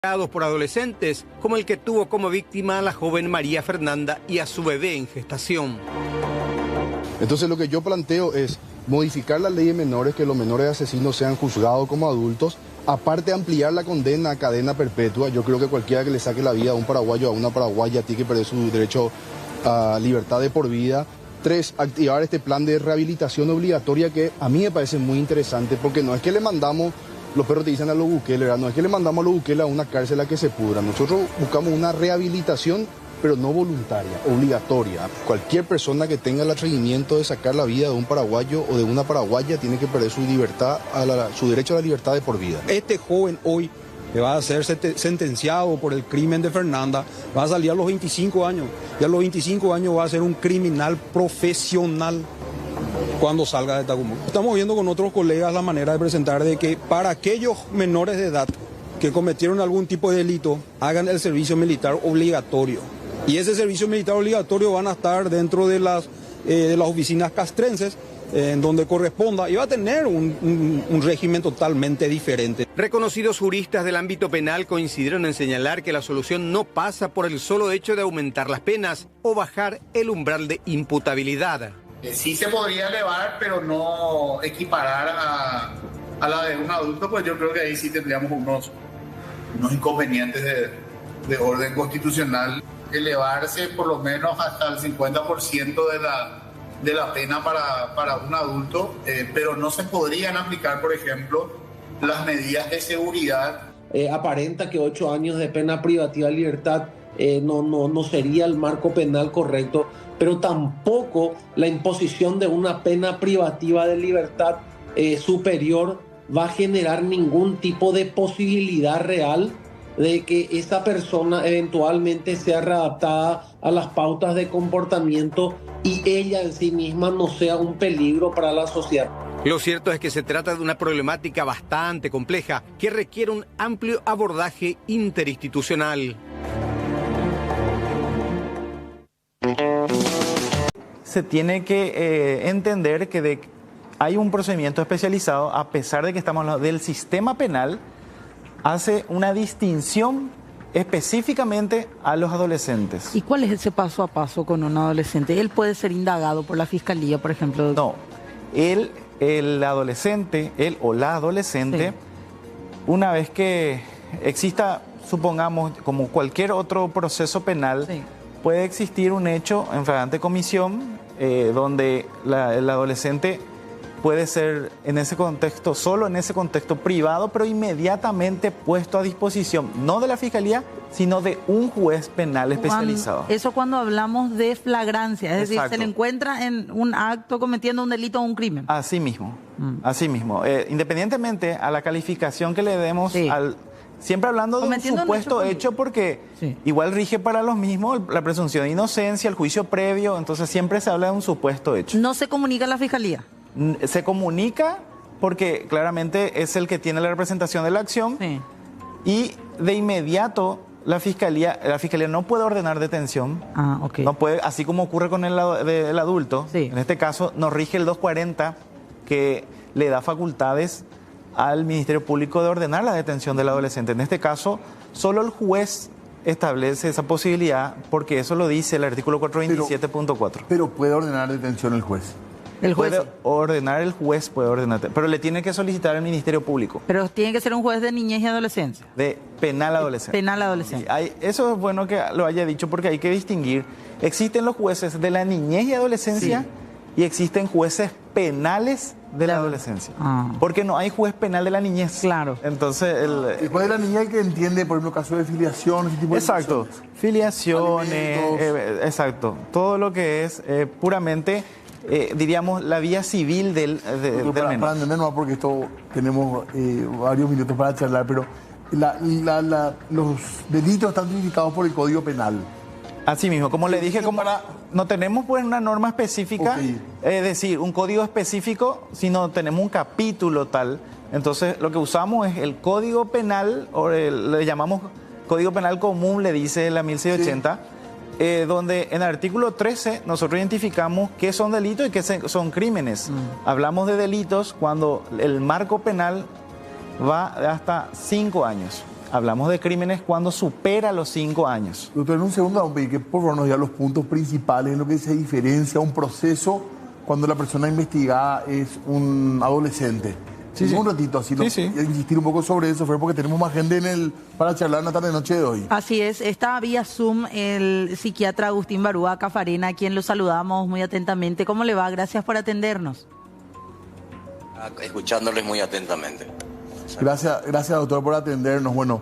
por adolescentes, como el que tuvo como víctima a la joven María Fernanda y a su bebé en gestación. Entonces lo que yo planteo es modificar la ley de menores, que los menores asesinos sean juzgados como adultos, aparte ampliar la condena a cadena perpetua. Yo creo que cualquiera que le saque la vida a un paraguayo o a una paraguaya tiene que perder su derecho a libertad de por vida. 3, activar este plan de rehabilitación obligatoria que a mí me parece muy interesante, porque no es que le mandamos, los perros te dicen a los Bukele, ¿verdad? No es que le mandamos a los Bukele a una cárcel a que se pudra. Nosotros buscamos una rehabilitación, pero no voluntaria, obligatoria. Cualquier persona que tenga el atrevimiento de sacar la vida de un paraguayo o de una paraguaya tiene que perder su libertad, su derecho a la libertad de por vida. Este joven hoy que va a ser sentenciado por el crimen de Fernanda, va a salir a los 25 años. Y a los 25 años va a ser un criminal profesional cuando salga de Tacumo. Estamos viendo con otros colegas la manera de presentar de que para aquellos menores de edad que cometieron algún tipo de delito, hagan el servicio militar obligatorio. Y ese servicio militar obligatorio van a estar dentro de las oficinas castrenses, en donde corresponda, y va a tener un régimen totalmente diferente. Reconocidos juristas del ámbito penal coincidieron en señalar que la solución no pasa por el solo hecho de aumentar las penas o bajar el umbral de imputabilidad. Sí se podría elevar, pero no equiparar a la de un adulto, pues yo creo que ahí sí tendríamos unos inconvenientes de orden constitucional. Elevarse por lo menos hasta el 50% de la pena para un adulto, pero no se podrían aplicar, por ejemplo, las medidas de seguridad. Aparenta que 8 años de pena privativa de libertad no sería el marco penal correcto, pero tampoco la imposición de una pena privativa de libertad superior va a generar ningún tipo de posibilidad real de que esa persona eventualmente sea readaptada a las pautas de comportamiento y ella en sí misma no sea un peligro para la sociedad. Lo cierto es que se trata de una problemática bastante compleja que requiere un amplio abordaje interinstitucional. Se tiene que entender que hay un procedimiento especializado, a pesar de que estamos hablando del sistema penal, hace una distinción específicamente a los adolescentes. ¿Y cuál es ese paso a paso con un adolescente? ¿Él puede ser indagado por la fiscalía, por ejemplo? No, el adolescente, él o la adolescente, sí, una vez que exista, supongamos, como cualquier otro proceso penal, sí, puede existir un hecho en flagrante comisión donde el adolescente puede ser en ese contexto, solo en ese contexto privado, pero inmediatamente puesto a disposición, no de la fiscalía, sino de un juez penal especializado. Eso cuando hablamos de flagrancia, es Exacto. decir, se le encuentra en un acto cometiendo un delito o un crimen. Así mismo, así mismo. Independientemente a la calificación que le demos sí, siempre hablando de un supuesto hecho, porque sí, igual rige para los mismos la presunción de inocencia, el juicio previo, entonces siempre se habla de un supuesto hecho. ¿No se comunica a la fiscalía? Se comunica porque claramente es el que tiene la representación de la acción, sí, y de inmediato la fiscalía no puede ordenar detención. Okay. No puede, así como ocurre con el adulto, sí, en este caso nos rige el 240 que le da facultades al Ministerio Público de ordenar la detención del adolescente. En este caso, solo el juez establece esa posibilidad porque eso lo dice el artículo 427.4. Pero puede ordenar detención el juez. El juez puede ordenar, el juez puede ordenar, pero le tiene que solicitar al Ministerio Público. Pero tiene que ser un juez de niñez y adolescencia. De penal adolescente. Penal adolescente. Eso es bueno que lo haya dicho porque hay que distinguir. Existen los jueces de la niñez y adolescencia, sí, y existen jueces penales de la adolescencia. Porque no hay juez penal de la niñez. Claro. Entonces, el juez de la niñez es el que entiende, por ejemplo, casos de filiación, ese tipo de exacto. Filiaciones, exacto. Todo lo que es puramente, diríamos, la vía civil del menor. Para entender, no, porque esto tenemos varios minutos para charlar, pero los delitos están tipificados por el Código Penal. Así mismo, como le dije, no tenemos pues una norma específica, es decir, un código específico, sino tenemos un capítulo tal. Entonces, lo que usamos es el Código Penal, o le llamamos Código Penal Común, le dice la 1680, sí, donde en el artículo 13 nosotros identificamos qué son delitos y qué son crímenes. Hablamos de delitos cuando el marco penal va hasta 5 años. Hablamos de crímenes cuando supera los 5 años. Doctor, en un segundo vamos a pedir que por favor nos diga los puntos principales en lo que se diferencia un proceso cuando la persona investigada es un adolescente. Sí, Un ratito, así insistir un poco sobre eso, porque tenemos más gente para charlar en la tarde-noche de hoy. Así es, está vía Zoom el psiquiatra Agustín Barúa Cafarena, a quien lo saludamos muy atentamente. ¿Cómo le va? Gracias por atendernos. Escuchándoles muy atentamente. Gracias doctor por atendernos. Bueno,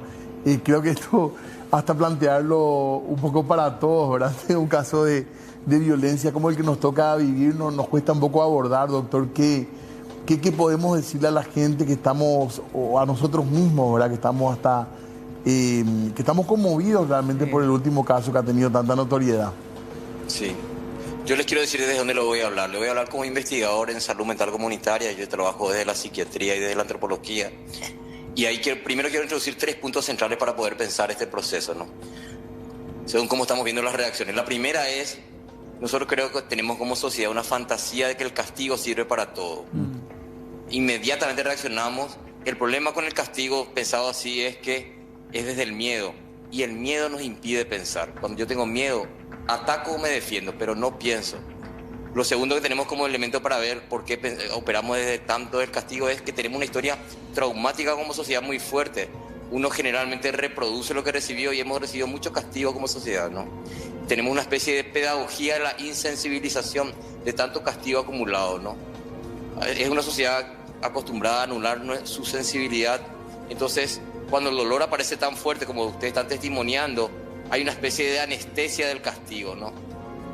creo que esto hasta plantearlo un poco para todos, ¿verdad? Un caso de violencia como el que nos toca vivir nos cuesta un poco abordar, doctor. ¿Qué podemos decirle a la gente que estamos, o a nosotros mismos, ¿verdad? Que estamos que estamos conmovidos realmente por el último caso que ha tenido tanta notoriedad? Sí. Yo les quiero decir desde dónde lo voy a hablar. Le voy a hablar como investigador en salud mental comunitaria. Yo trabajo desde la psiquiatría y desde la antropología. Y ahí primero quiero introducir 3 puntos centrales para poder pensar este proceso, ¿no? Según cómo estamos viendo las reacciones. La primera es, nosotros creo que tenemos como sociedad una fantasía de que el castigo sirve para todo. Inmediatamente reaccionamos. El problema con el castigo, pensado así, es que es desde el miedo. Y el miedo nos impide pensar. Cuando yo tengo miedo, ataco o me defiendo, pero no pienso. Lo segundo que tenemos como elemento para ver por qué operamos desde tanto el castigo es que tenemos una historia traumática como sociedad muy fuerte. Uno generalmente reproduce lo que recibió y hemos recibido mucho castigo como sociedad, ¿no? Tenemos una especie de pedagogía de la insensibilización de tanto castigo acumulado, ¿no? Es una sociedad acostumbrada a anular su sensibilidad. Entonces, cuando el dolor aparece tan fuerte como ustedes están testimoniando, hay una especie de anestesia del castigo, ¿no?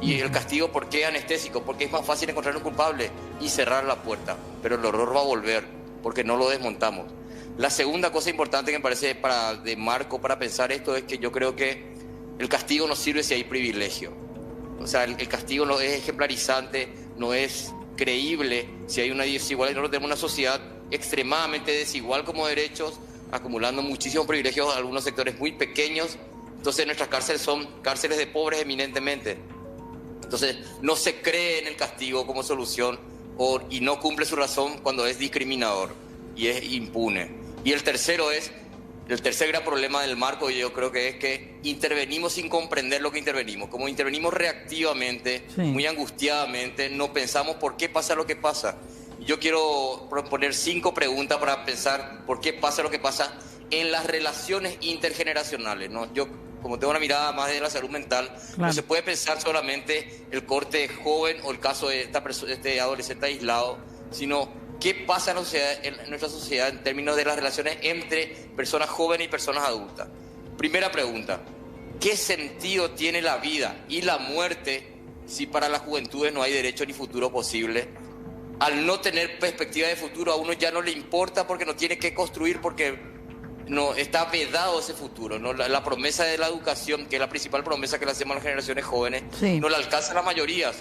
Y el castigo, ¿por qué anestésico? Porque es más fácil encontrar un culpable y cerrar la puerta, pero el horror va a volver porque no lo desmontamos. La segunda cosa importante que me parece de marco para pensar esto es que yo creo que el castigo no sirve si hay privilegio. O sea, el castigo no es ejemplarizante, no es creíble si hay una desigualdad. Nosotros tenemos una sociedad extremadamente desigual como derechos, acumulando muchísimos privilegios a algunos sectores muy pequeños. Entonces nuestras cárceles son cárceles de pobres eminentemente. Entonces no se cree en el castigo como solución y no cumple su razón cuando es discriminador y es impune. Y el tercer gran problema del marco, yo creo que es que intervenimos sin comprender lo que intervenimos. Como intervenimos reactivamente, muy angustiadamente, no pensamos por qué pasa lo que pasa. Yo quiero proponer 5 preguntas para pensar por qué pasa lo que pasa en las relaciones intergeneracionales, ¿no? Yo, como tengo una mirada más de la salud mental, no se puede pensar solamente el corte joven o el caso de este adolescente aislado, sino qué pasa en nuestra sociedad en términos de las relaciones entre personas jóvenes y personas adultas. Primera pregunta, ¿qué sentido tiene la vida y la muerte si para las juventudes no hay derecho ni futuro posible? Al no tener perspectiva de futuro, a uno ya no le importa porque no tiene que construir, porque no está vedado ese futuro, ¿no? La promesa de la educación, que es la principal promesa que le hacemos a las generaciones jóvenes, no la alcanzan las mayorías.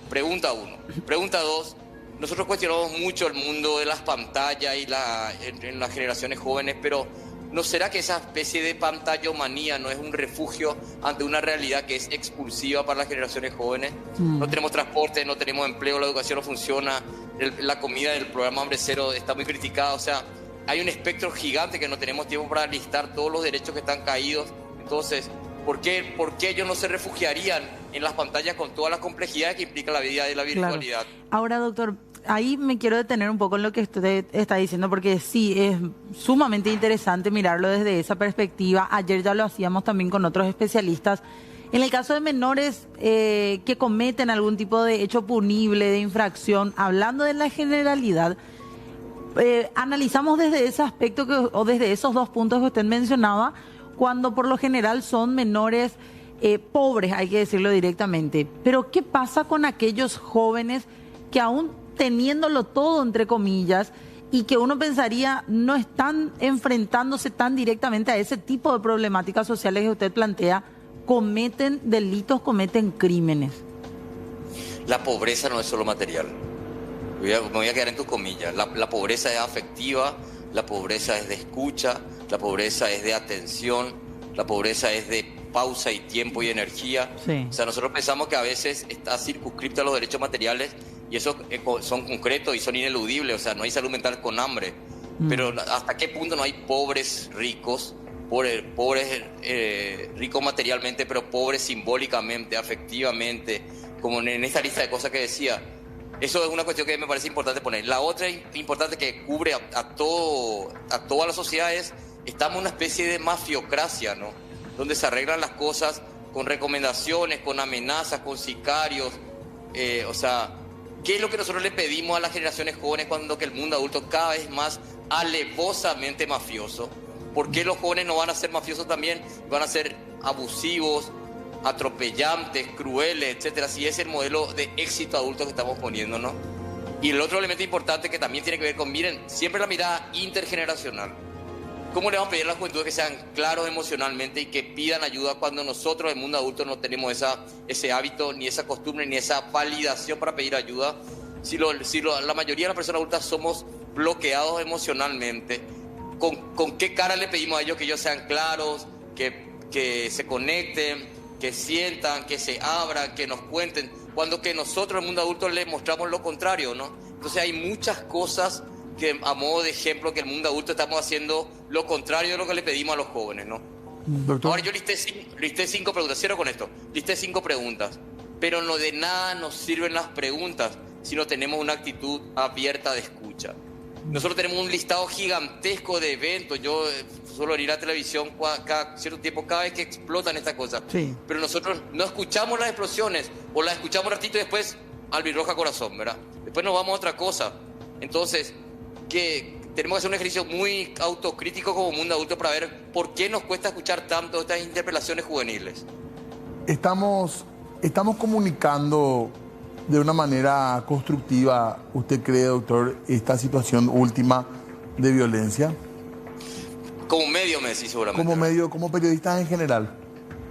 Pregunta 1. Pregunta 2. Nosotros cuestionamos mucho el mundo de las pantallas en las generaciones jóvenes, pero ¿no será que esa especie de pantallomanía no es un refugio ante una realidad que es expulsiva para las generaciones jóvenes? No tenemos transporte, no tenemos empleo, la educación no funciona, la comida del programa Hambre Cero está muy criticada. O sea, hay un espectro gigante que no tenemos tiempo para listar todos los derechos que están caídos. Entonces, ¿por qué ellos no se refugiarían en las pantallas con todas las complejidades que implica la vida de la virtualidad? Claro. Ahora, doctor, ahí me quiero detener un poco en lo que usted está diciendo, porque sí, es sumamente interesante mirarlo desde esa perspectiva. Ayer ya lo hacíamos también con otros especialistas. En el caso de menores que cometen algún tipo de hecho punible, de infracción, hablando de la generalidad, analizamos desde ese aspecto o desde esos 2 puntos que usted mencionaba, cuando por lo general son menores pobres, hay que decirlo directamente. Pero ¿qué pasa con aquellos jóvenes que aún teniéndolo todo, entre comillas, y que uno pensaría no están enfrentándose tan directamente a ese tipo de problemáticas sociales que usted plantea, cometen delitos, cometen crímenes? La pobreza no es solo material. Me voy a quedar en tus comillas. La pobreza es afectiva, la pobreza es de escucha, la pobreza es de atención, la pobreza es de pausa y tiempo y energía. O sea, nosotros pensamos que a veces está circunscripto a los derechos materiales y esos son concretos y son ineludibles. O sea, no hay salud mental con hambre. Pero ¿hasta qué punto no hay pobres ricos pobres ricos materialmente, pero pobres simbólicamente, afectivamente, como en esta lista de cosas que decía. Eso es una cuestión que me parece importante poner. La otra importante que cubre a toda la sociedad es, estamos en una especie de mafiocracia, ¿no? Donde se arreglan las cosas con recomendaciones, con amenazas, con sicarios. O sea, ¿qué es lo que nosotros le pedimos a las generaciones jóvenes cuando que el mundo adulto cada vez más alevosamente mafioso? ¿Por qué los jóvenes no van a ser mafiosos también? Van a ser abusivos, atropellantes, crueles, etcétera, si es el modelo de éxito adulto que estamos poniendo, ¿no? Y el otro elemento importante que también tiene que ver con, miren, siempre la mirada intergeneracional. ¿Cómo le vamos a pedir a la juventud que sean claros emocionalmente y que pidan ayuda cuando nosotros, el mundo adulto, no tenemos ese hábito, ni esa costumbre, ni esa validación para pedir ayuda? Si la mayoría de las personas adultas somos bloqueados emocionalmente, ¿con qué cara le pedimos a ellos que ellos sean claros, que se conecten, que sientan, que se abran, que nos cuenten, cuando que nosotros, el mundo adulto, les mostramos lo contrario, ¿no? Entonces hay muchas cosas que, a modo de ejemplo, que el mundo adulto estamos haciendo lo contrario de lo que le pedimos a los jóvenes, ¿no? Doctor. Ahora yo listé 5 preguntas, cierro con esto, listé 5 preguntas, pero no de nada nos sirven las preguntas si no tenemos una actitud abierta de escucha. Nosotros tenemos un listado gigantesco de eventos. Yo suelo ir a televisión cada cierto tiempo, cada vez que explotan estas cosas. Sí. Pero nosotros no escuchamos las explosiones, o las escuchamos un ratito y después albirroja corazón, ¿verdad? Después nos vamos a otra cosa. Entonces, que tenemos que hacer un ejercicio muy autocrítico como mundo adulto para ver por qué nos cuesta escuchar tanto estas interpelaciones juveniles. Estamos comunicando de una manera constructiva, ¿usted cree, doctor, esta situación última de violencia? Como medio, Messi, seguramente. Como medio, como periodistas en general.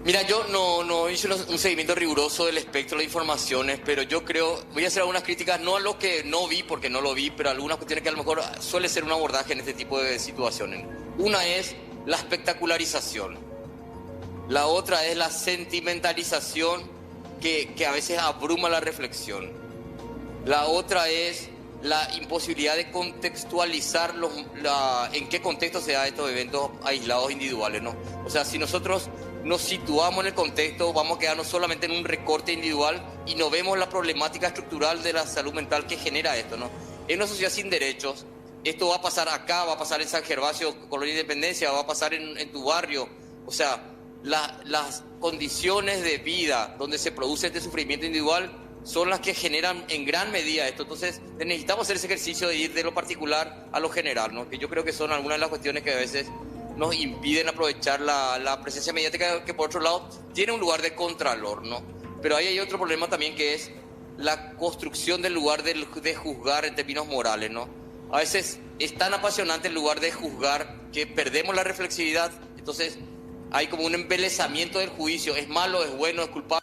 Mira, yo no hice un seguimiento riguroso del espectro de informaciones, pero yo creo, voy a hacer algunas críticas, no a lo que no vi, porque no lo vi, pero algunas cuestiones que a lo mejor suele ser un abordaje en este tipo de situaciones. Una es la espectacularización. La otra es la sentimentalización que a veces abruma la reflexión. La otra es la imposibilidad de contextualizar en qué contexto se dan estos eventos aislados individuales, ¿no? O sea, si nosotros nos situamos en el contexto, vamos a quedarnos solamente en un recorte individual y no vemos la problemática estructural de la salud mental que genera esto, ¿no? En una sociedad sin derechos, esto va a pasar acá, va a pasar en San Gervasio, Colonia Independencia, va a pasar en tu barrio. O sea, las condiciones de vida donde se produce este sufrimiento individual son las que generan en gran medida esto. Entonces necesitamos hacer ese ejercicio de ir de lo particular a lo general, ¿no? Que yo creo que son algunas de las cuestiones que a veces nos impiden aprovechar la presencia mediática, que por otro lado tiene un lugar de contralor, ¿no? Pero ahí hay otro problema también, que es la construcción del lugar de juzgar en términos morales, ¿no? A veces es tan apasionante el lugar de juzgar que perdemos la reflexividad. Entonces hay como un embelezamiento del juicio, es malo, es bueno, es culpable.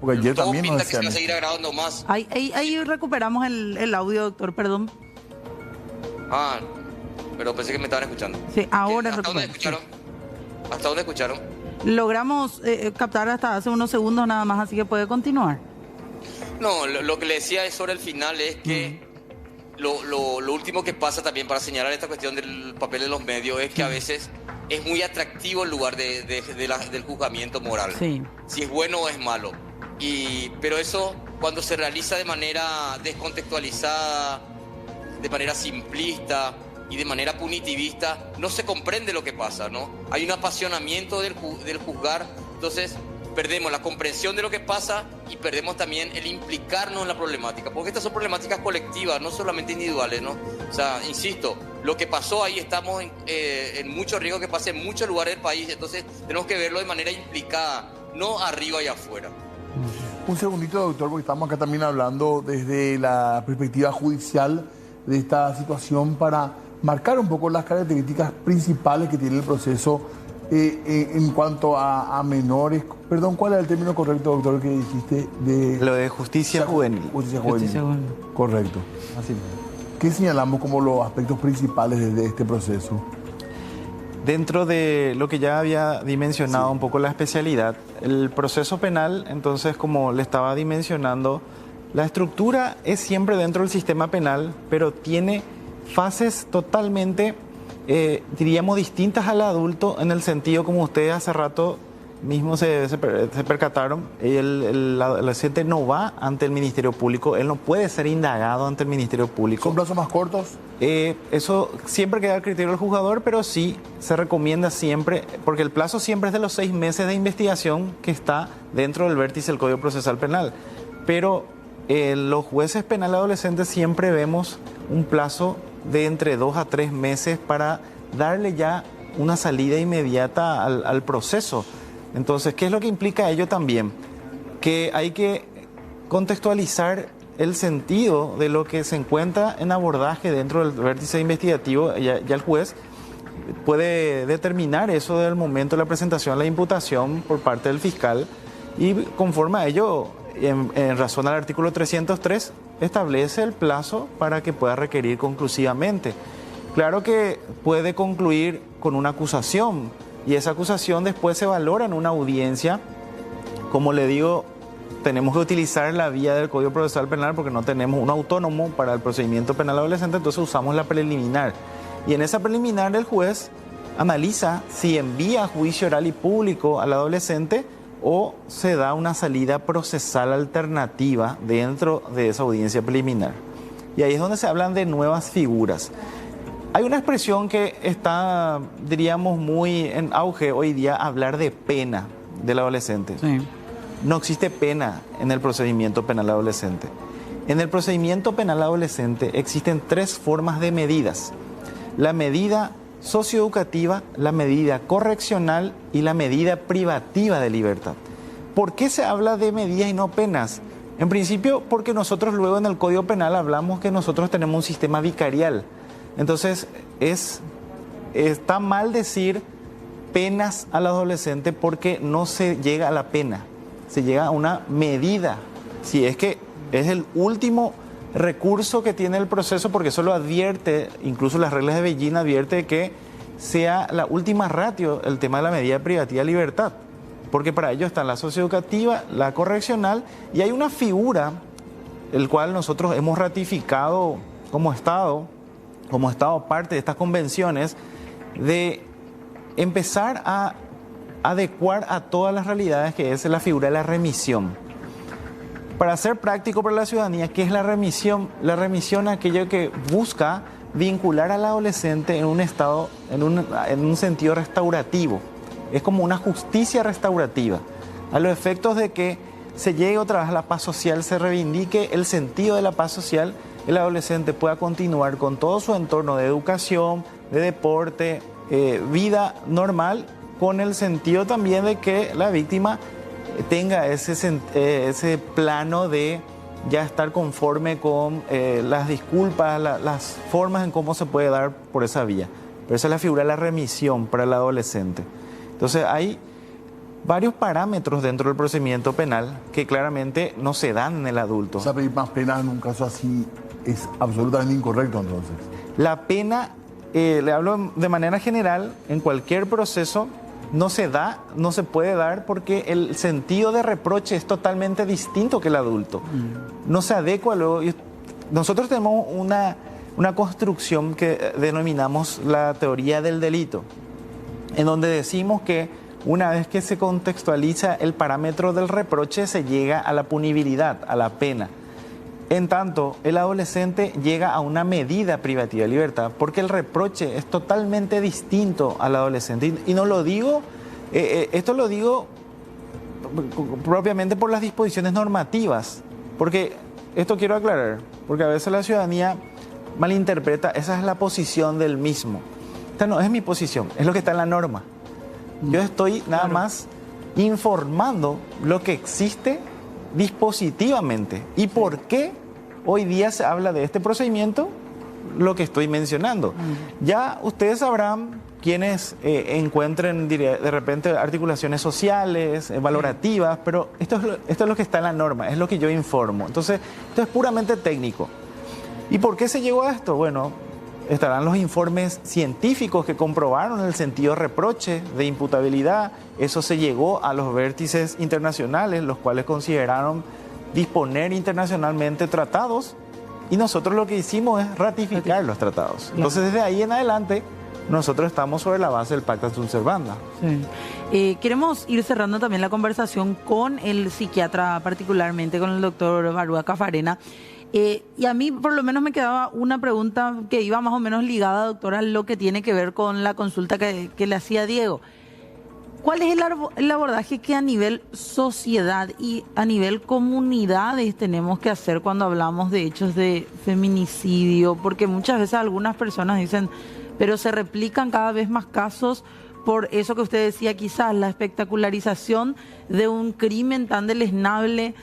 Porque ayer todo también pinta nos que se va a decían. seguir agravando más. Ahí recuperamos el audio, doctor, perdón. Ah, pero pensé que me estaban escuchando. Sí, ahora ¿Hasta dónde escucharon? ¿Hasta dónde escucharon? Logramos captar hasta hace unos segundos nada más, así que puede continuar. No, lo que le decía sobre el final es que lo último que pasa también para señalar esta cuestión del papel de los medios es que a veces es muy atractivo el lugar del juzgamiento moral. Sí. Si es bueno o es malo. Pero eso, cuando se realiza de manera descontextualizada, de manera simplista y de manera punitivista, no se comprende lo que pasa, ¿no? Hay un apasionamiento del juzgar, entonces perdemos la comprensión de lo que pasa y perdemos también el implicarnos en la problemática, porque estas son problemáticas colectivas, no solamente individuales, ¿no? O sea, insisto, lo que pasó ahí, estamos en mucho riesgo que pase en muchos lugares del país, entonces tenemos que verlo de manera implicada, no arriba y afuera. Un segundito, doctor, porque estamos acá también hablando desde la perspectiva judicial de esta situación para marcar un poco las características principales que tiene el proceso en cuanto a menores. Perdón, ¿cuál era el término correcto, doctor, que dijiste? Lo de justicia juvenil. Justicia juvenil. Justicia juvenil. Correcto. Así. ¿Qué señalamos como los aspectos principales de este proceso? Dentro de lo que ya había dimensionado un poco la especialidad, el proceso penal, entonces, como le estaba dimensionando, la estructura es siempre dentro del sistema penal, pero tiene fases totalmente, diríamos, distintas al adulto, en el sentido, como ustedes hace rato mismo se percataron, el adolescente no va ante el Ministerio Público, él no puede ser indagado ante el Ministerio Público. ¿Son plazos más cortos? Eso siempre queda al criterio del juzgador, pero sí se recomienda siempre, porque el plazo siempre es de los 6 meses de investigación que está dentro del vértice del Código Procesal Penal. Pero los jueces penales adolescentes siempre vemos un plazo de entre 2 a 3 meses para darle ya una salida inmediata al proceso. Entonces, ¿qué es lo que implica ello también? Que hay que contextualizar el sentido de lo que se encuentra en abordaje dentro del vértice investigativo. Ya el juez puede determinar eso del momento de la presentación de la imputación por parte del fiscal y conforme a ello, en razón al artículo 303, establece el plazo para que pueda requerir conclusivamente. Claro que puede concluir con una acusación y esa acusación después se valora en una audiencia. Como le digo, tenemos que utilizar la vía del Código Procesal Penal porque no tenemos un autónomo para el procedimiento penal adolescente, entonces usamos la preliminar. Y en esa preliminar el juez analiza si envía a juicio oral y público al adolescente o se da una salida procesal alternativa dentro de esa audiencia preliminar. Y ahí es donde se hablan de nuevas figuras. Hay una expresión que está, diríamos, muy en auge hoy día, hablar de pena del adolescente. Sí. No existe pena en el procedimiento penal adolescente. En el procedimiento penal adolescente existen 3 formas de medidas: la medida socioeducativa, la medida correccional y la medida privativa de libertad. ¿Por qué se habla de medidas y no penas? En principio, porque nosotros luego en el Código Penal hablamos que nosotros tenemos un sistema vicarial. Entonces, está mal decir penas al adolescente porque no se llega a la pena, se llega a una medida. Si es que es el último recurso que tiene el proceso, porque eso lo advierte, incluso las reglas de Beijing advierte que sea la última ratio el tema de la medida privativa de libertad, porque para ello está la socioeducativa, la correccional, y hay una figura el cual nosotros hemos ratificado como Estado parte de estas convenciones, de empezar a adecuar a todas las realidades, que es la figura de la remisión. Para ser práctico para la ciudadanía, ¿qué es la remisión? La remisión es aquello que busca vincular al adolescente en un estado, en un sentido restaurativo. Es como una justicia restaurativa, a los efectos de que se llegue otra vez a la paz social, se reivindique el sentido de la paz social, el adolescente pueda continuar con todo su entorno de educación, de deporte, vida normal, con el sentido también de que la víctima tenga ese plano de ya estar conforme con las disculpas, las formas en cómo se puede dar por esa vía. Pero esa es la figura de la remisión para el adolescente. Entonces hay varios parámetros dentro del procedimiento penal que claramente no se dan en el adulto. O sea, pedir más penas en un caso así es absolutamente incorrecto, entonces. La pena, le hablo de manera general, en cualquier proceso no se da, no se puede dar porque el sentido de reproche es totalmente distinto que el adulto. No se adecua luego. Nosotros tenemos una construcción que denominamos la teoría del delito, en donde decimos que una vez que se contextualiza el parámetro del reproche, se llega a la punibilidad, a la pena. En tanto, el adolescente llega a una medida privativa de libertad, porque el reproche es totalmente distinto al adolescente. Y no lo digo, esto lo digo propiamente por las disposiciones normativas, porque esto quiero aclarar, porque a veces la ciudadanía malinterpreta, esa es la posición del mismo. Esta no es mi posición, es lo que está en la norma. Yo estoy nada más informando lo que existe dispositivamente. ¿Y por qué hoy día se habla de este procedimiento? Lo que estoy mencionando. Ya ustedes sabrán quienes encuentren de repente articulaciones sociales, valorativas, pero esto es lo que está en la norma, es lo que yo informo. Entonces, esto es puramente técnico. ¿Y por qué se llegó a esto? Bueno, estarán los informes científicos que comprobaron el sentido reproche de imputabilidad. Eso se llegó a los vértices internacionales, los cuales consideraron disponer internacionalmente tratados, y nosotros lo que hicimos es ratificar los tratados. Entonces, desde ahí en adelante, nosotros estamos sobre la base del Pacta Sunt Servanda. Sí. Queremos ir cerrando también la conversación con el psiquiatra, particularmente con el doctor Barúa Cafarena. Y a mí por lo menos me quedaba una pregunta que iba más o menos ligada, doctora, a lo que tiene que ver con la consulta que le hacía Diego. ¿Cuál es el abordaje que a nivel sociedad y a nivel comunidades tenemos que hacer cuando hablamos de hechos de feminicidio? Porque muchas veces algunas personas dicen, pero se replican cada vez más casos por eso que usted decía, quizás la espectacularización de un crimen tan deleznable.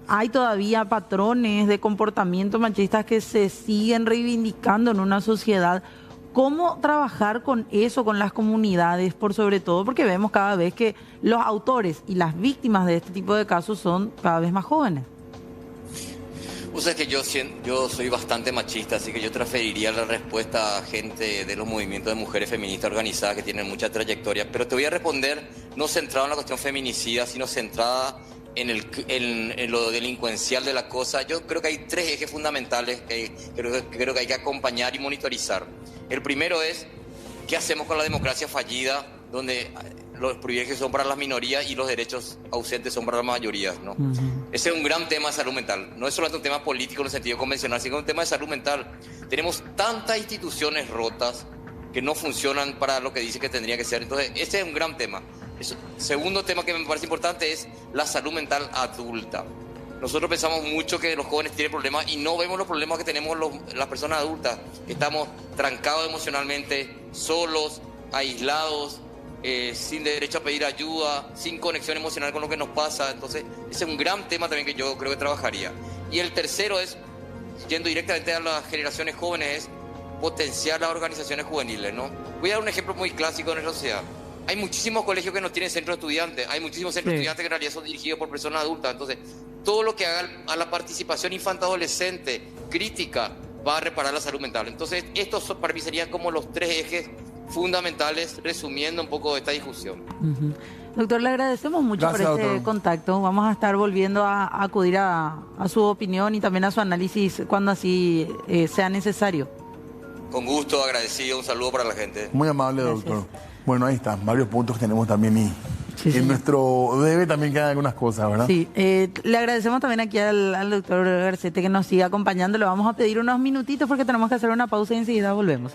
Hay todavía patrones de comportamiento machistas que se siguen reivindicando en una sociedad. ¿Cómo trabajar con eso, con las comunidades, por sobre todo? Porque vemos cada vez que los autores y las víctimas de este tipo de casos son cada vez más jóvenes. O sea, que yo soy bastante machista, así que yo transferiría la respuesta a gente de los movimientos de mujeres feministas organizadas que tienen mucha trayectoria. Pero te voy a responder no centrado en la cuestión feminicida, sino centrada en lo delincuencial de la cosa. Yo creo que hay 3 ejes fundamentales que creo que hay que acompañar y monitorizar. El primero es, ¿qué hacemos con la democracia fallida, donde los privilegios son para las minorías y los derechos ausentes son para las mayorías, ¿no? Ese es un gran tema de salud mental. No es solamente un tema político en el sentido convencional, sino un tema de salud mental. Tenemos tantas instituciones rotas que no funcionan para lo que dice que tendría que ser. Entonces, ese es un gran tema. Segundo tema que me parece importante es la salud mental adulta. Nosotros pensamos mucho que los jóvenes tienen problemas y no vemos los problemas que tenemos las personas adultas. Estamos trancados emocionalmente, solos, aislados, sin derecho a pedir ayuda, sin conexión emocional con lo que nos pasa. Entonces, ese es un gran tema también que yo creo que trabajaría. Y el tercero es, yendo directamente a las generaciones jóvenes, es potenciar las organizaciones juveniles, ¿no? Voy a dar un ejemplo muy clásico de nuestra sociedad. Hay muchísimos colegios que no tienen centro de estudiantes, hay muchísimos centros de estudiantes que en realidad son dirigidos por personas adultas. Entonces, todo lo que haga a la participación infanto-adolescente crítica va a reparar la salud mental. Entonces, estos para mí serían como los 3 ejes fundamentales, resumiendo un poco esta discusión. Doctor, le agradecemos mucho por este contacto. Vamos a estar volviendo a acudir a su opinión y también a su análisis cuando así sea necesario. Con gusto, agradecido, un saludo para la gente. Muy amable, doctor. Bueno, ahí están, varios puntos que tenemos también y en nuestro debe también quedan algunas cosas, ¿verdad? Sí, le agradecemos también aquí al doctor Garcete que nos siga acompañando. Le vamos a pedir unos minutitos porque tenemos que hacer una pausa y enseguida volvemos.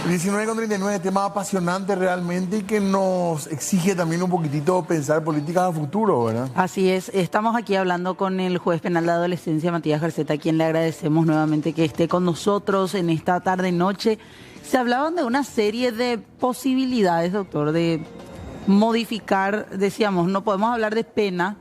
19:39, tema apasionante realmente y que nos exige también un poquitito pensar políticas a futuro, ¿verdad? Así es, estamos aquí hablando con el juez penal de adolescencia, Matías Garceta, a quien le agradecemos nuevamente que esté con nosotros en esta tarde-noche. Se hablaban de una serie de posibilidades, doctor, de modificar, decíamos, no podemos hablar de pena,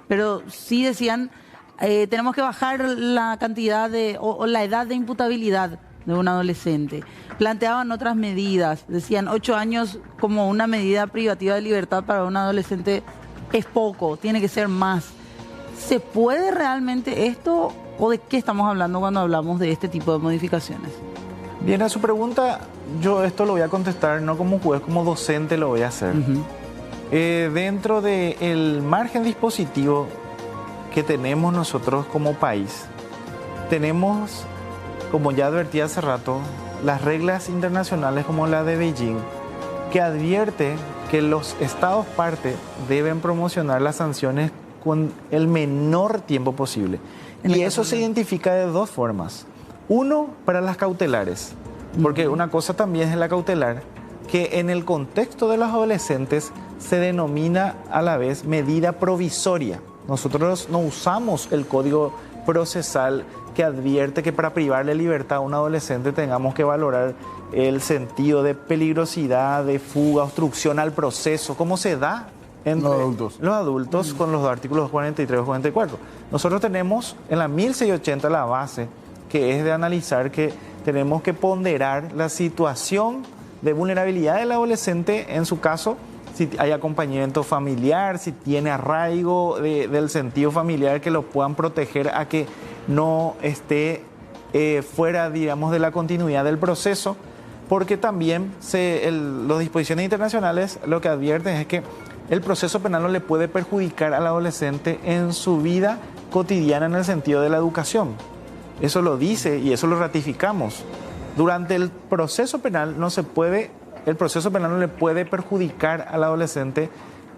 pero sí decían, tenemos que bajar la cantidad o la edad de imputabilidad de un adolescente. Planteaban otras medidas, decían 8 años como una medida privativa de libertad para un adolescente es poco, tiene que ser más. ¿Se puede realmente esto o de qué estamos hablando cuando hablamos de este tipo de modificaciones? Bien, a su pregunta, yo esto lo voy a contestar no como juez, como docente lo voy a hacer. Dentro del margen dispositivo que tenemos nosotros como país, tenemos, como ya advertí hace rato, las reglas internacionales como la de Beijing, que advierte que los estados parte deben promocionar las sanciones con el menor tiempo posible. Y eso se identifica de 2 formas. Uno, para las cautelares, porque una cosa también es la cautelar, que en el contexto de los adolescentes se denomina a la vez medida provisoria. Nosotros no usamos el código procesal que advierte que para privarle libertad a un adolescente tengamos que valorar el sentido de peligrosidad, de fuga, obstrucción al proceso, como se da entre los adultos con los artículos 43 o 44. Nosotros tenemos en la 1680 la base, que es de analizar que tenemos que ponderar la situación de vulnerabilidad del adolescente, en su caso, si hay acompañamiento familiar, si tiene arraigo del sentido familiar que lo puedan proteger a que no esté fuera, digamos, de la continuidad del proceso, porque también las disposiciones internacionales lo que advierten es que el proceso penal no le puede perjudicar al adolescente en su vida cotidiana en el sentido de la educación. Eso lo dice y eso lo ratificamos. Durante el proceso penal el proceso penal no le puede perjudicar al adolescente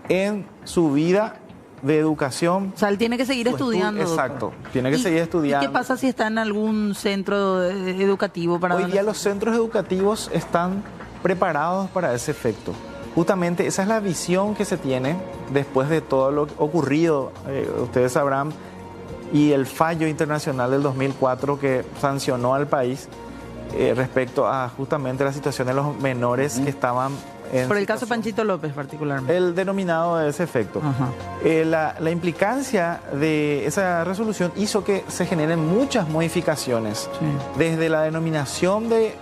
en su vida de educación. O sea, él tiene que seguir estudiando. Exacto, tiene que seguir estudiando. ¿Y qué pasa si está en algún centro educativo para Hoy día los centros educativos están preparados para ese efecto. Justamente esa es la visión que se tiene después de todo lo ocurrido, ustedes sabrán, y el fallo internacional del 2004 que sancionó al país respecto a justamente la situación de los menores que estaban por el caso Panchito López particularmente. El denominado de ese efecto. La implicancia de esa resolución hizo que se generen muchas modificaciones, desde la denominación de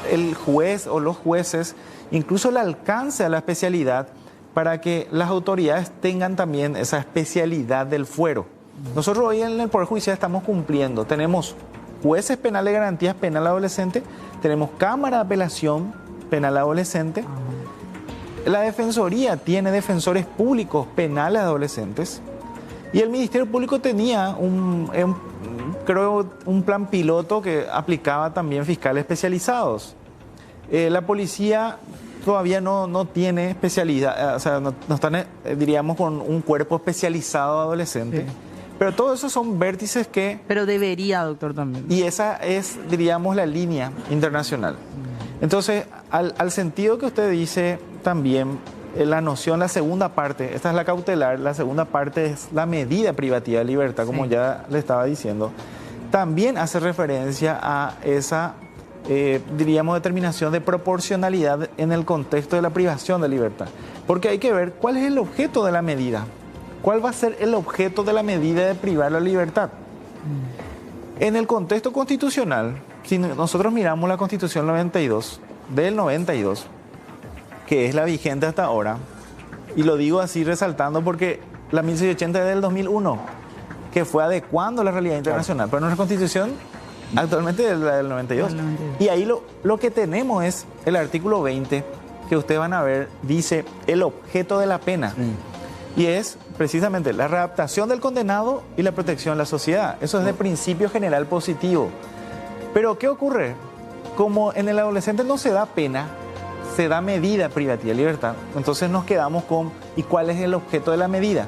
el juez o los jueces, incluso el alcance a la especialidad, para que las autoridades tengan también esa especialidad del fuero. Nosotros hoy en el Poder Judicial estamos cumpliendo. Tenemos jueces penales de garantías penal adolescente, tenemos Cámara de Apelación penal adolescente. La Defensoría tiene defensores públicos penales adolescentes y el Ministerio Público tenía creo un plan piloto que aplicaba también fiscales especializados. La policía todavía no tiene especialidad, o sea, no están, diríamos, con un cuerpo especializado adolescente. Sí. Pero todo eso son vértices que... Pero debería, doctor, también. Y esa es, diríamos, la línea internacional. Entonces, al sentido que usted dice también, la noción, la segunda parte, esta es la cautelar, la segunda parte es la medida privativa de libertad, como ya le estaba diciendo, también hace referencia a esa, diríamos, determinación de proporcionalidad en el contexto de la privación de libertad. Porque hay que ver cuál es el objeto de la medida. ¿Cuál va a ser el objeto de la medida de privar la libertad? En el contexto constitucional, si nosotros miramos la Constitución 92, del 92, que es la vigente hasta ahora, y lo digo así resaltando porque la 1680 es del 2001, que fue adecuando la realidad internacional, pero nuestra Constitución actualmente es la del 92. Y ahí lo que tenemos es el artículo 20, que ustedes van a ver, dice el objeto de la pena. Y es precisamente la readaptación del condenado y la protección de la sociedad. Eso es de principio general positivo. Pero ¿qué ocurre? Como en el adolescente no se da pena, se da medida privativa de libertad, entonces nos quedamos con ¿y cuál es el objeto de la medida?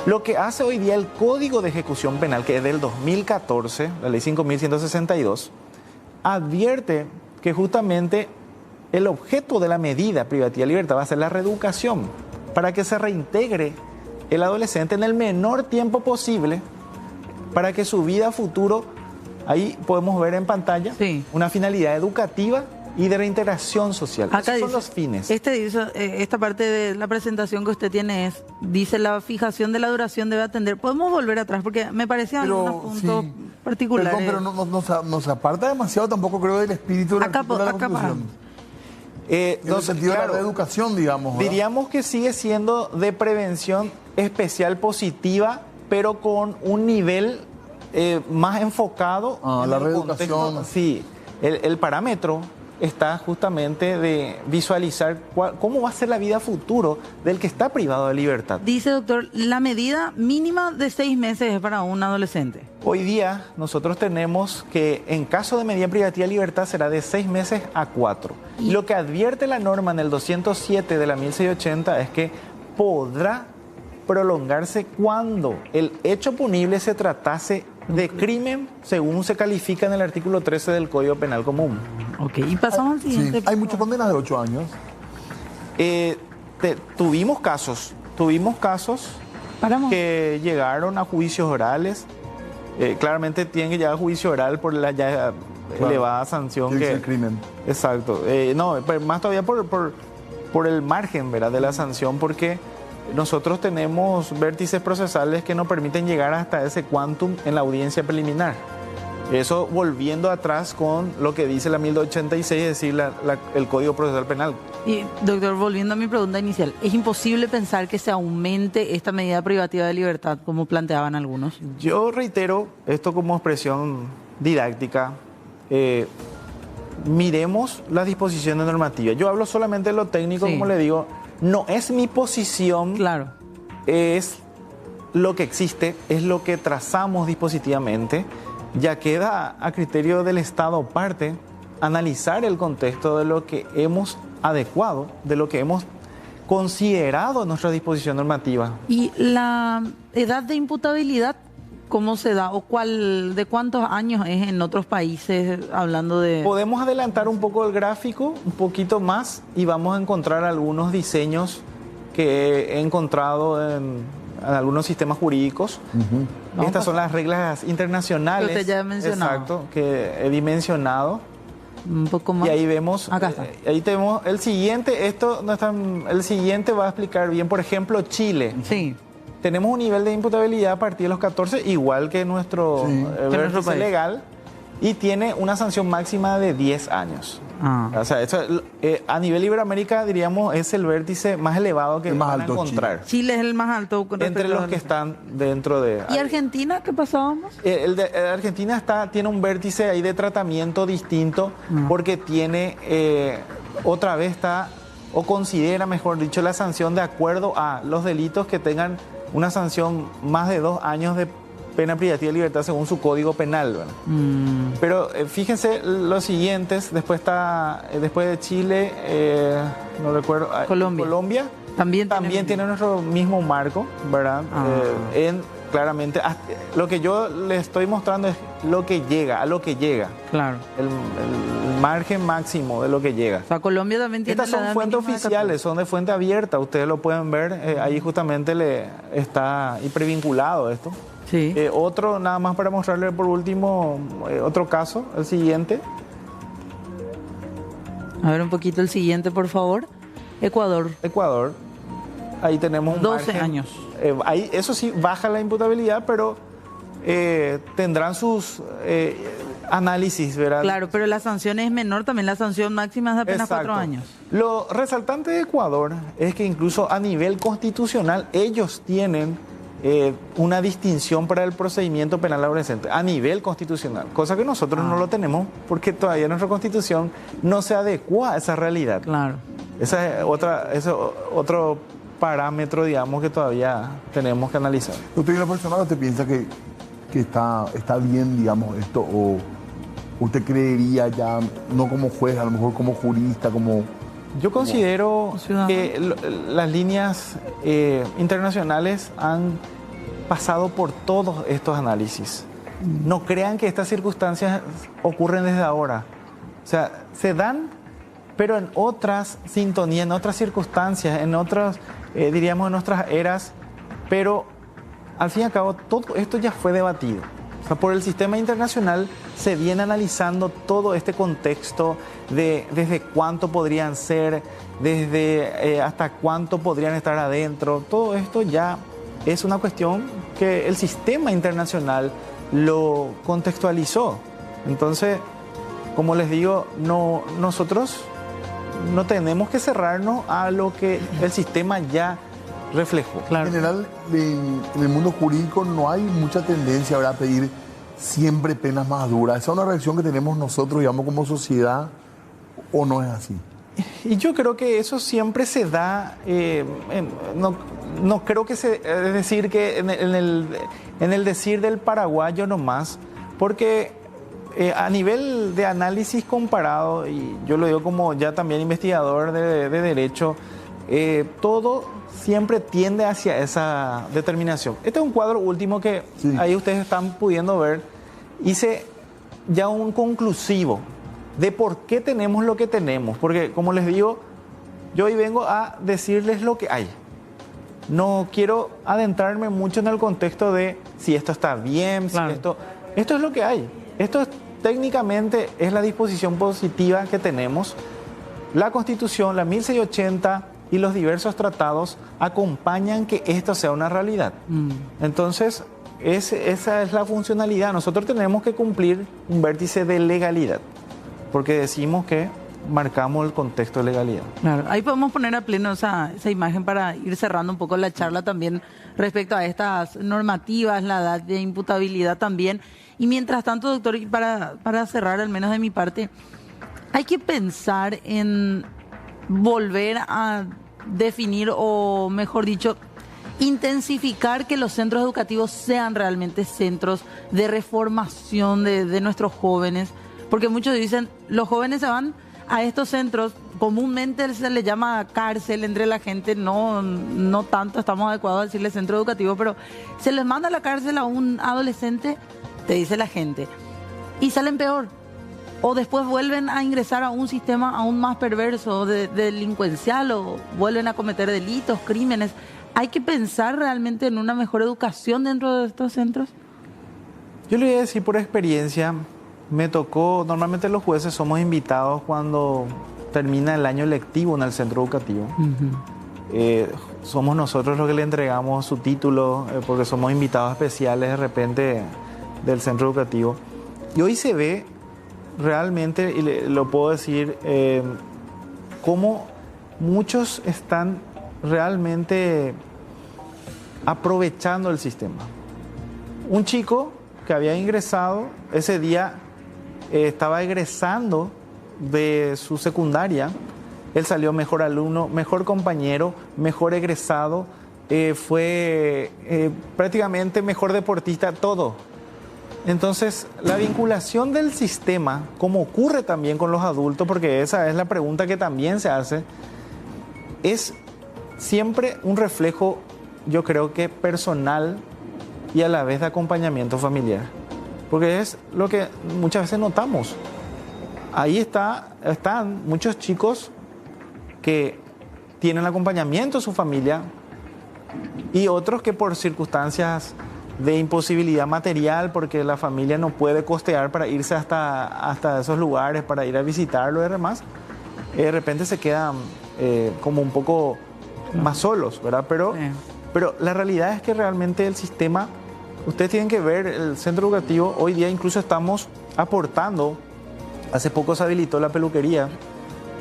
Lo que hace hoy día el Código de Ejecución Penal, que es del 2014, la ley 5.162, advierte que justamente el objeto de la medida privativa de libertad va a ser la reeducación, para que se reintegre el adolescente en el menor tiempo posible, para que su vida futuro, ahí podemos ver en pantalla, una finalidad educativa y de reintegración social. Acá esos son los fines. Esta parte de la presentación que usted tiene dice la fijación de la duración debe atender. Podemos volver atrás porque me parecían algunos puntos particulares. Perdón, pero nos aparta demasiado tampoco, creo, del espíritu de la Constitución. En el sentido de la reeducación, digamos, ¿verdad? Diríamos que sigue siendo de prevención especial positiva, pero con un nivel más enfocado en la el reeducación. Contexto. Sí, el parámetro está justamente de visualizar cómo va a ser la vida futuro del que está privado de libertad. Dice, doctor, la medida mínima de 6 meses es para un adolescente. Hoy día nosotros tenemos que en caso de medida privativa de libertad será de 6 meses a 4. Y lo que advierte la norma en el 207 de la 1680 es que podrá prolongarse cuando el hecho punible se tratase de crimen según se califica en el artículo 13 del Código Penal Común. Ok, y pasamos al siguiente. Hay muchas condenas de 8 años. Tuvimos casos que llegaron a juicios orales. Claramente tienen que llegar a juicio oral por la ya elevada sanción que... el crimen. Exacto. No, pero más todavía por el margen, ¿verdad?, de la sanción, porque nosotros tenemos vértices procesales que nos permiten llegar hasta ese quantum en la audiencia preliminar. Eso volviendo atrás con lo que dice la 1286, es decir, el Código Procesal Penal. Y, doctor, volviendo a mi pregunta inicial, ¿es imposible pensar que se aumente esta medida privativa de libertad, como planteaban algunos? Yo reitero esto como expresión didáctica. miremos las disposiciones normativas. Yo hablo solamente de lo técnico, como le digo, no es mi posición, claro, es lo que existe, es lo que trazamos dispositivamente. Ya queda a criterio del Estado parte analizar el contexto de lo que hemos adecuado, de lo que hemos considerado en nuestra disposición normativa. ¿Y la edad de imputabilidad cómo se da o de cuántos años es en otros países, hablando de...? Podemos adelantar un poco el gráfico, un poquito más, y vamos a encontrar algunos diseños que he encontrado en algunos sistemas jurídicos. Estas son las reglas internacionales. Que usted ya ha mencionado. Exacto, que he dimensionado. Un poco más. Y ahí vemos, Acá está. Ahí tenemos el siguiente, el siguiente va a explicar bien, por ejemplo, Chile. Sí. Tenemos un nivel de imputabilidad a partir de los 14, igual que nuestro vértice legal, y tiene una sanción máxima de 10 años. O sea, a nivel Iberoamérica, diríamos, es el vértice más elevado que van a encontrar. Chile es el más alto. Entre los que están dentro de... ¿Y Argentina qué pasábamos? Argentina tiene un vértice ahí de tratamiento distinto, porque tiene, otra vez o considera, mejor dicho, la sanción de acuerdo a los delitos que tengan una sanción más de 2 años de pena privativa de libertad según su código penal. Pero fíjense los siguientes, después de Chile, no recuerdo, Colombia también tiene nuestro mismo marco, ¿verdad? Claramente, lo que yo le estoy mostrando es lo que llega, a lo que llega. Claro. El margen máximo de lo que llega. O sea, Colombia también tiene. Estas son fuentes oficiales, son de fuente abierta, ustedes lo pueden ver, ahí justamente está hipervinculado esto. Sí. Otro, nada más para mostrarle por último, otro caso, el siguiente. A ver un poquito el siguiente, por favor. Ecuador. Ahí tenemos un 12 margen. años. Ahí, eso sí, baja la imputabilidad, pero tendrán sus análisis, ¿verdad? Claro, pero la sanción es menor, también la sanción máxima es de apenas 4 años. Lo resaltante de Ecuador es que incluso a nivel constitucional ellos tienen una distinción para el procedimiento penal adolescente a nivel constitucional, cosa que nosotros no lo tenemos porque todavía nuestra constitución no se adecua a esa realidad. Claro. Ese es otro parámetro, digamos, que todavía tenemos que analizar. ¿Usted en lo personal usted piensa que está bien, digamos, esto, o usted creería ya, no como juez, a lo mejor como jurista, como... Yo considero que las líneas internacionales han pasado por todos estos análisis. No crean que estas circunstancias ocurren desde ahora. O sea, se dan, pero en otras sintonías, en otras circunstancias, en otras, diríamos, en nuestras eras, pero al fin y al cabo todo esto ya fue debatido. O sea, por el sistema internacional se viene analizando todo este contexto de desde cuánto podrían ser, desde hasta cuánto podrían estar adentro. Todo esto ya es una cuestión que el sistema internacional lo contextualizó. Entonces, como les digo, nosotros no tenemos que cerrarnos a lo que el sistema ya reflejó. En general, en el mundo jurídico no hay mucha tendencia ahora a pedir siempre penas más duras. ¿Esa es una reacción que tenemos nosotros, digamos, como sociedad, o no es así? Y yo creo que eso siempre se da, no creo que es decir que en el decir del paraguayo nomás, porque a nivel de análisis comparado, y yo lo digo como ya también investigador de derecho, todo siempre tiende hacia esa determinación. Este es un cuadro último que ahí ustedes están pudiendo ver. Hice ya un conclusivo de por qué tenemos lo que tenemos. Porque, como les digo, yo hoy vengo a decirles lo que hay. No quiero adentrarme mucho en el contexto de si esto está bien, si esto es lo que hay. Esto técnicamente es la disposición positiva que tenemos. La Constitución, la 1680 y los diversos tratados acompañan que esto sea una realidad. Entonces, esa es la funcionalidad. Nosotros tenemos que cumplir un vértice de legalidad, porque decimos que marcamos el contexto de legalidad. Claro, ahí podemos poner a pleno esa imagen para ir cerrando un poco la charla también respecto a estas normativas, la edad de imputabilidad también. Y mientras tanto, doctor, y para cerrar al menos de mi parte, hay que pensar en volver a definir, o mejor dicho, intensificar que los centros educativos sean realmente centros de reformación de nuestros jóvenes, porque muchos dicen, los jóvenes se van a estos centros, comúnmente se le llama cárcel entre la gente, no tanto estamos adecuados a decirle centro educativo, pero se les manda a la cárcel a un adolescente, te dice la gente, y salen peor. O después vuelven a ingresar a un sistema aún más perverso, delincuencial, o vuelven a cometer delitos, crímenes. ¿Hay que pensar realmente en una mejor educación dentro de estos centros? Yo le voy a decir por experiencia, me tocó, normalmente los jueces somos invitados cuando termina el año lectivo en el centro educativo. Somos nosotros los que le entregamos su título, porque somos invitados especiales de repente del centro educativo. Y hoy se ve realmente, y lo puedo decir, cómo muchos están realmente aprovechando el sistema. Un chico que había ingresado, ese día estaba egresando de su secundaria, él salió mejor alumno, mejor compañero, mejor egresado, fue prácticamente mejor deportista, todo. Entonces, la vinculación del sistema, como ocurre también con los adultos, porque esa es la pregunta que también se hace, es siempre un reflejo, yo creo que personal y a la vez de acompañamiento familiar. Porque es lo que muchas veces notamos. Ahí están muchos chicos que tienen acompañamiento de su familia y otros que por circunstancias de imposibilidad material, porque la familia no puede costear para irse hasta esos lugares, para ir a visitarlo y demás, de repente se quedan como un poco más solos, ¿verdad? Pero la realidad es que realmente el sistema, ustedes tienen que ver, el centro educativo, hoy día incluso estamos aportando, hace poco se habilitó la peluquería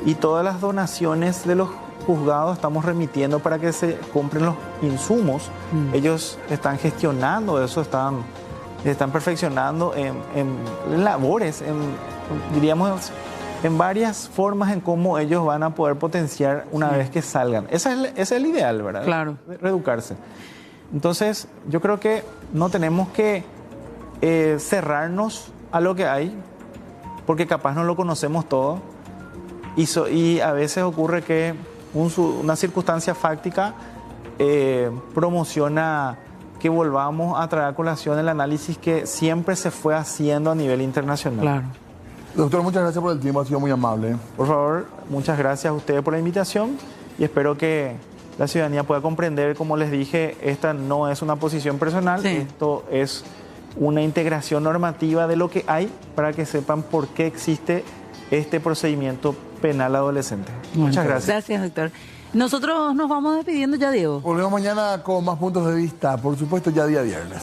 y todas las donaciones de los juzgados estamos remitiendo para que se compren los insumos. Ellos están gestionando eso, están perfeccionando en labores, diríamos, en varias formas en cómo ellos van a poder potenciar una vez que salgan. Ese es el ideal, ¿verdad? Claro. Reeducarse. Entonces, yo creo que no tenemos que cerrarnos a lo que hay, porque capaz no lo conocemos todo. Y a veces ocurre que una circunstancia fáctica promociona que volvamos a traer a colación el análisis que siempre se fue haciendo a nivel internacional. Claro. Doctor, muchas gracias por el tiempo, ha sido muy amable. Por favor, muchas gracias a ustedes por la invitación y espero que la ciudadanía pueda comprender, como les dije, esta no es una posición personal, esto es una integración normativa de lo que hay para que sepan por qué existe este procedimiento penal adolescente. Muchas gracias. Gracias, doctor. Nosotros nos vamos despidiendo ya, Diego. Volvemos mañana con más puntos de vista, por supuesto, ya día viernes.